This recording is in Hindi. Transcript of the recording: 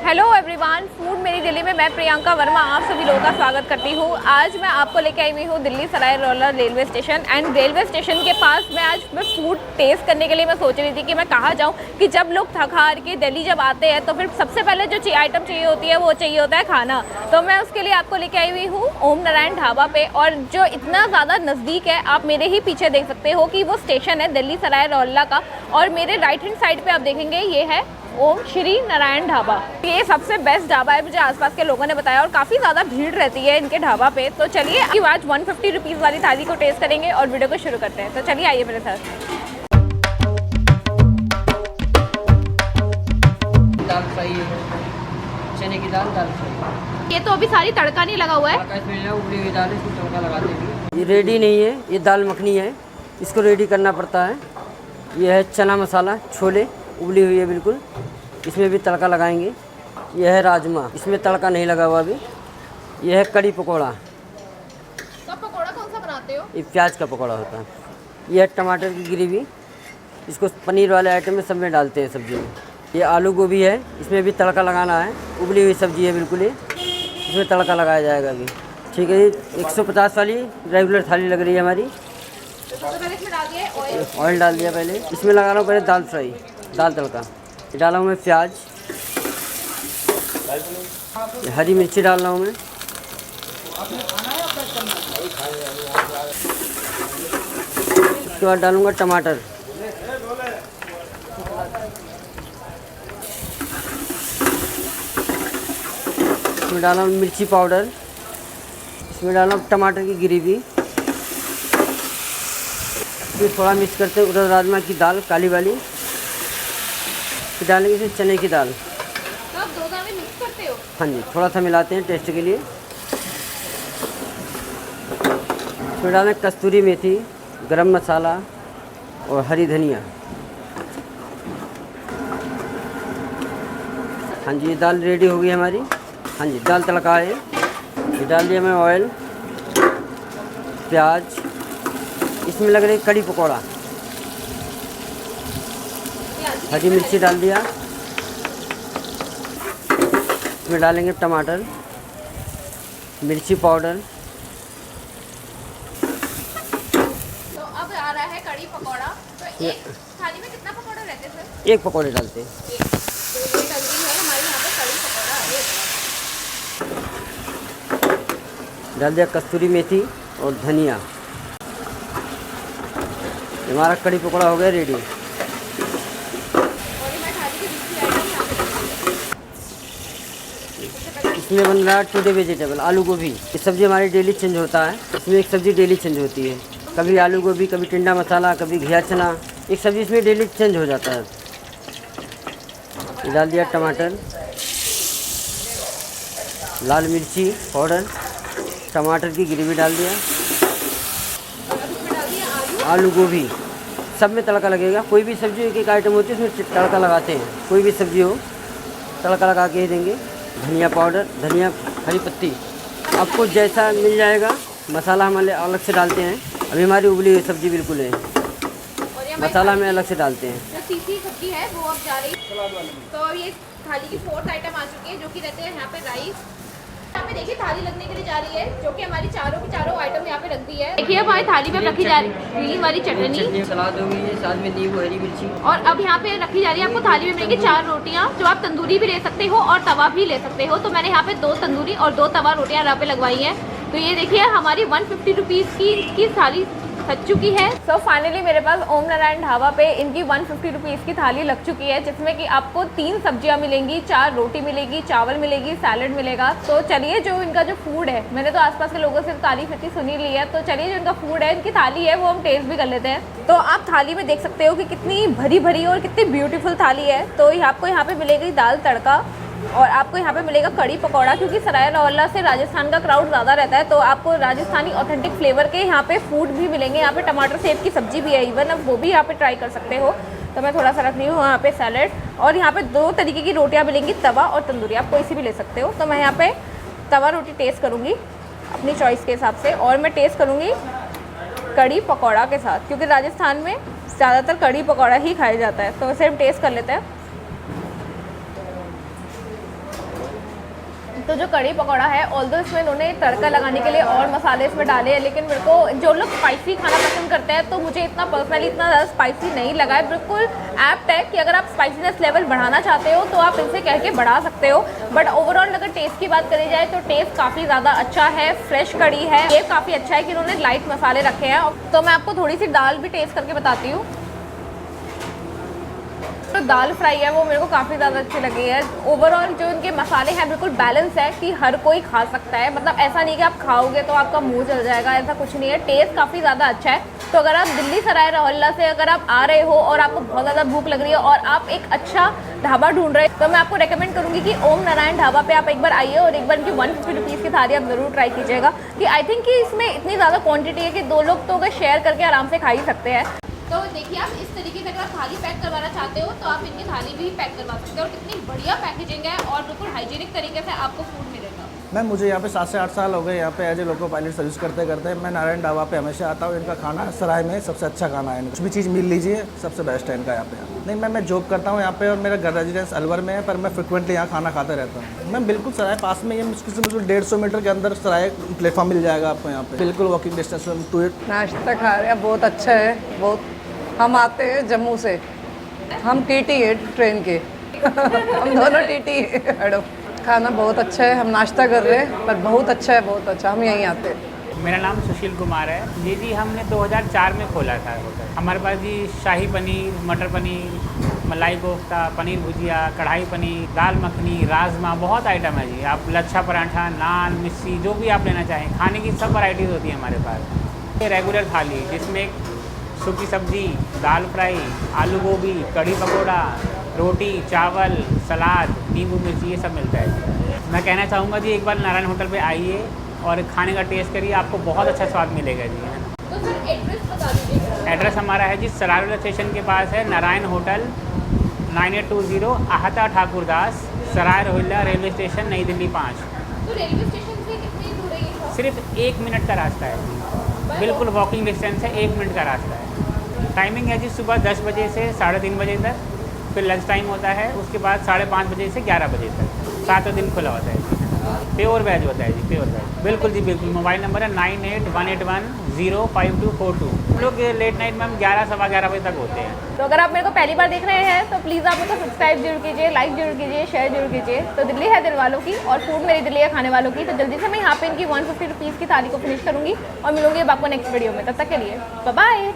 हेलो एवरीवन, फूड मेरी दिल्ली में मैं प्रियंका वर्मा आप सभी लोगों का स्वागत करती हूँ। आज मैं आपको लेके आई हुई हूँ दिल्ली सराय रोला railway station and railway station के पास मैं फूड टेस्ट करने के लिए मैं सोच रही थी कि मैं कहाँ जाऊँ कि जब लोग थक हार के दिल्ली जब आते हैं तो फिर सबसे पहले जो आइटम चाहिए होती है वो चाहिए होता है खाना। तो मैं उसके लिए आपको लेके आई हुई हूँ ओम नारायण ढाबा पे, और जो इतना ज़्यादा नज़दीक है आप मेरे ही पीछे देख सकते हो कि वो स्टेशन है दिल्ली सराय रोला का, और मेरे राइट हैंड साइड पे आप देखेंगे ये है ओम श्री नारायण ढाबा। ये सबसे बेस्ट ढाबा है मुझे आसपास के लोगों ने बताया, और काफ़ी ज़्यादा भीड़ रहती है इनके ढाबा पे। तो चलिए आज 150 रुपीज़ वाली थाली को टेस्ट करेंगे और वीडियो को शुरू करते हैं। तो चलिए आइए मेरे साथ। दाल फ्राई है, चने की दाल फ्राई। ये तो अभी सारी तड़का नहीं लगा हुआ है, उबली हुई दाल है, इसको तड़का लगा देंगे। ये रेडी नहीं है, ये दाल मखनी है, इसको रेडी करना पड़ता है। ये है चना मसाला, छोले उबली हुई है बिल्कुल, इसमें भी तड़का लगाएंगे। यह है राजमा, इसमें तड़का नहीं लगा हुआ अभी। यह है कड़ी पकौड़ा। तो पकौड़ा कौन सा बनाते हो? ये प्याज का पकौड़ा होता है। यह है टमाटर की ग्रेवी, इसको पनीर वाले आइटम में सब में डालते हैं सब्जी में। ये आलू गोभी है, इसमें भी तड़का लगाना है। उबली हुई सब्जी है बिल्कुल, ये इसमें तड़का लगाया जाएगा अभी। ठीक है, ये 150 वाली रेगुलर थाली लग रही है हमारी। तो पहले इसमें डाल दिया ऑयल, ऑयल डाल दिया पहले। इसमें लगा रहा हूँ पहले दाल फ्राई, दाल तड़का। ये डाला हूँ मैं प्याज, हरी मिर्ची डाल रहा हूँ मैं। उसके बाद डालूँगा टमाटर, इसमें डाला हूँ मिर्ची पाउडर, इसमें डाला हूँ टमाटर की ग्रेवी। फिर थोड़ा मिक्स करते हैं उड़द राजमा की दाल काली वाली, फिर डालेंगे इसमें चने की दाल। तो आप दो दालें मिक्स करते हो? हाँ जी, थोड़ा सा मिलाते हैं टेस्ट के लिए। फिर डालें कस्तूरी मेथी, गरम मसाला और हरी धनिया। हाँ जी, ये दाल रेडी हो गई हमारी। हाँ जी, दाल तड़का है। ये डाल दिया मैं ऑयल, प्याज, इसमें लग रही कड़ी पकौड़ा, हरी मिर्ची डाल दिया। इसमें डालेंगे टमाटर, मिर्ची पाउडर। तो अब आ रहा है कड़ी पकौड़ा। तो एक थाली में कितना पकौड़ा रहते हैं सर? एक पकौड़े डालते हैं। तो ये डल रही है हमारे यहाँ पे कड़ी पकौड़ा। डाल दिया कस्तूरी मेथी और धनिया। हमारा कड़ी पकौड़ा हो गया रेडी। और ये मैं थाली की दूसरी आइटम यहाँ पे इसमें बन रहा है टुडे वेजिटेबल, आलू गोभी। ये सब्ज़ी हमारी डेली चेंज होता है, इसमें एक सब्ज़ी डेली चेंज होती है। कभी आलू गोभी, कभी टिंडा मसाला, कभी घिया चना, एक सब्ज़ी इसमें डेली चेंज हो जाता है। ये डाल दिया टमाटर, लाल मिर्ची पाउडर, टमाटर की ग्रेवी डाल दिया, आलू गोभी, सब में तड़का लगेगा। कोई भी सब्ज़ी एक एक आइटम होती है उसमें तड़का लगाते हैं, कोई भी सब्ज़ी हो तड़का लगा के ही देंगे। धनिया पाउडर, धनिया, हरी पत्ती आपको जैसा मिल जाएगा। मसाला हम अलग से डालते हैं, अभी हमारी उबली हुई सब्ज़ी बिल्कुल है, मसाला में अलग से डालते हैं। जो तीसरी सब्जी है वो अब जा रही। तो ये थाली की 4th आइटम आ चुकी है, जो कि रहते हैं यहाँ पे राइस। यहाँ पे देखिए थाली लगने के लिए जा रही है, जो कि हमारी चारों की चारों आइटम यहाँ पे रख दी है। देखिए हमारी थाली पे रखी जा रही है ग्रीन वाली चटनी, सलाद होगी, साथ में नींबू, हरी मिर्ची। और अब यहाँ पे रखी जा रही है आपको थाली में मिलेगी 4 रोटियाँ, जो आप तंदूरी भी ले सकते हो और तवा भी ले सकते हो। तो मैंने यहाँ पे 2 तंदूरी और 2 तवा रोटियाँ यहाँ पे लगवाई हैं। तो ये देखिए हमारी 150 रुपीज़ की थाली सज चुकी है। सो फाइनली मेरे पास ओम नारायण ढाबा पे इनकी 150 रुपीज़ की थाली लग चुकी है, जिसमें कि आपको 3 सब्जियां मिलेंगी, 4 रोटी मिलेगी, चावल मिलेगी, सैलड मिलेगा। तो चलिए जो इनका जो फूड है, मैंने तो आसपास के लोगों से तारीफ इतनी सुनी ली है, तो चलिए जो इनका फूड है, इनकी थाली है, वो हम टेस्ट भी कर लेते हैं। तो आप थाली में देख सकते हो कि कितनी भरी भरी और कितनी ब्यूटीफुल थाली है। तो आपको यहाँ पे मिलेगी दाल तड़का, और आपको यहाँ पे मिलेगा कड़ी पकौड़ा, क्योंकि सराय रोला से राजस्थान का क्राउड ज़्यादा रहता है, तो आपको राजस्थानी ऑथेंटिक फ्लेवर के यहाँ पे फूड भी मिलेंगे। यहाँ पे टमाटर सेब की सब्जी भी है, इवन अब वो भी यहाँ पे ट्राई कर सकते हो। तो मैं थोड़ा सा रख रही हूँ यहाँ पे सैलड, और यहाँ पे 2 तरीके की रोटियाँ मिलेंगी, तवा और तंदूरी, आप कोई सी भी ले सकते हो। तो मैं यहाँ पे तवा रोटी टेस्ट करूँगी अपनी चॉइस के हिसाब से, और मैं टेस्ट करूँगी कड़ी पकौड़ा के साथ, क्योंकि राजस्थान में ज़्यादातर कड़ी पकौड़ा ही खाया जाता है। तो वैसे हम टेस्ट कर लेते हैं। तो जो कड़ी पकौड़ा है, ऑल्दो इसमें इन्होंने तड़का लगाने के लिए और मसाले इसमें डाले हैं, लेकिन मेरे को जो लोग स्पाइसी खाना पसंद करते हैं तो मुझे इतना पर्सनली इतना ज़्यादा स्पाइसी नहीं लगा है। बिल्कुल एप्ट है कि अगर आप स्पाइसीनेस लेवल बढ़ाना चाहते हो तो आप इनसे कह के बढ़ा सकते हो, बट ओवरऑल अगर टेस्ट की बात करी जाए तो टेस्ट काफ़ी ज़्यादा अच्छा है। फ्रेश कड़ी है, ये काफ़ी अच्छा है कि इन्होंने लाइट मसाले रखे हैं। तो मैं आपको थोड़ी सी दाल भी टेस्ट करके बताती हूँ। तो दाल फ्राई है वो मेरे को काफ़ी ज़्यादा अच्छी लगी है। ओवरऑल जो इनके मसाले हैं बिल्कुल बैलेंस है कि हर कोई खा सकता है, मतलब ऐसा नहीं कि आप खाओगे तो आपका मुंह जल जाएगा, ऐसा कुछ नहीं है। टेस्ट काफ़ी ज़्यादा अच्छा है। तो अगर आप दिल्ली सराय रोहिल्ला से अगर आप आ रहे हो और आपको बहुत ज़्यादा भूख लग रही है और आप एक अच्छा ढाबा ढूंढ रहे हो तो मैं आपको रेकमेंड करूँगी कि ओम नारायण ढाबा पे आप एक बार आइए और एक बार इनकी 150 रुपीज़ की थाली आप ज़रूर ट्राई कीजिएगा। कि आई थिंक कि इसमें इतनी ज़्यादा क्वान्टिटी है कि 2 लोग तो अगर शेयर करके आराम से खा ही सकते हैं। तो देखिए आप इस तरीके से अगर आप थाली पैक करवाना चाहते हो तो आप इनकी थाली भी पैक करवा सकते हो और कितनी बढ़िया पैकेजिंग है और बिल्कुल हाइजीनिक तरीके से आपको फूड मिलेगा। मैम मुझे यहाँ पे 7 से 8 साल हो गए यहाँ पे as a loco pilot service करते करते। मैं नारायण ढाबा पे हमेशा आता हूँ। इनका खाना सराय में सबसे अच्छा खाना है, कुछ भी चीज़ मिल लीजिए सबसे बेस्ट है इनका यहाँ पे। नहीं मैम मैं जॉब करता हूँ यहाँ पे और मेरा घर रेजिडेंस अलवर में है, पर मैं फ्रिक्वेंटली यहाँ खाना खाते रहता हूँ। मैम बिल्कुल सराय पास में ही है, मुश्किल से मुश्किल 150 मीटर के अंदर सराय प्लेटफॉर्म मिल जाएगा आपको यहाँ पे, बिल्कुल वॉकिंग डिस्टेंस में टू इट। नाश्ता खा रहे हैं, बहुत अच्छा है। बहुत हम आते हैं जम्मू से, हम टीटी है ट्रेन के हम दोनों टीटी है। खाना बहुत अच्छा है, हम नाश्ता कर रहे हैं पर बहुत अच्छा है, बहुत अच्छा। हम यहीं आते हैं। मेरा नाम सुशील कुमार है जी। हमने 2004 में खोला था होटल। हमारे पास जी शाही पनीर, मटर पनीर, मलाई कोफ्ता, पनीर भुजिया, कढ़ाई पनीर, दाल मखनी, राजमा, बहुत आइटम है जी। आप लच्छा पराठा, नान, मिस्सी, जो भी आप लेना चाहें खाने की सब वैराइटीज़ होती है हमारे पास। ये रेगुलर थाली जिसमें सूखी सब्जी, दाल फ्राई, आलू गोभी, कढ़ी पकौड़ा, रोटी, चावल, सलाद, नींबू मिर्ची, ये सब मिलता है। मैं कहना चाहूँगा जी एक बार नारायण होटल पे आइए और खाने का टेस्ट करिए, आपको बहुत अच्छा स्वाद मिलेगा जी। तो फिर एड्रेस बता दीजिए। एड्रेस हमारा है जी सराय स्टेशन के पास है Narayan hotel, 9820 आहता Thakurdas, Sarai Rohilla railway station, नई दिल्ली 5। तो रेलवे स्टेशन से कितनी दूर है ये? सिर्फ 1 मिनट का रास्ता है, बिल्कुल वॉकिंग डिस्टेंस है, 1 मिनट का रास्ता है। टाइमिंग है जी सुबह 10 बजे से 3:30 बजे तक, फिर लंच टाइम होता है, उसके बाद 5:30 बजे से 11 बजे तक, 7 दिन खुला होता है जी। प्योर वेज होता है जी, प्योर वेज, बिल्कुल जी बिल्कुल। मोबाइल नंबर है 9818105242। हम लोग लेट नाइट में हम 11, सवा 11 बजे तक होते हैं। तो अगर आप मेरे को पहली बार देख रहे हैं तो प्लीज़ आप मेरे को सब्सक्राइब जरूर कीजिए, लाइक जरूर कीजिए, शेयर जरूर कीजिए। तो दिल्ली है दिल वालों की और फूड मेरी दिल्ली है खाने वालों की। तो जल्दी से मैं यहाँ पे इनकी 150 रुपीज़ की थाली को फिनिश करूँगी और मिलूंगी अब आपको नेक्स्ट वीडियो में। तब तक के लिए बाय बाय।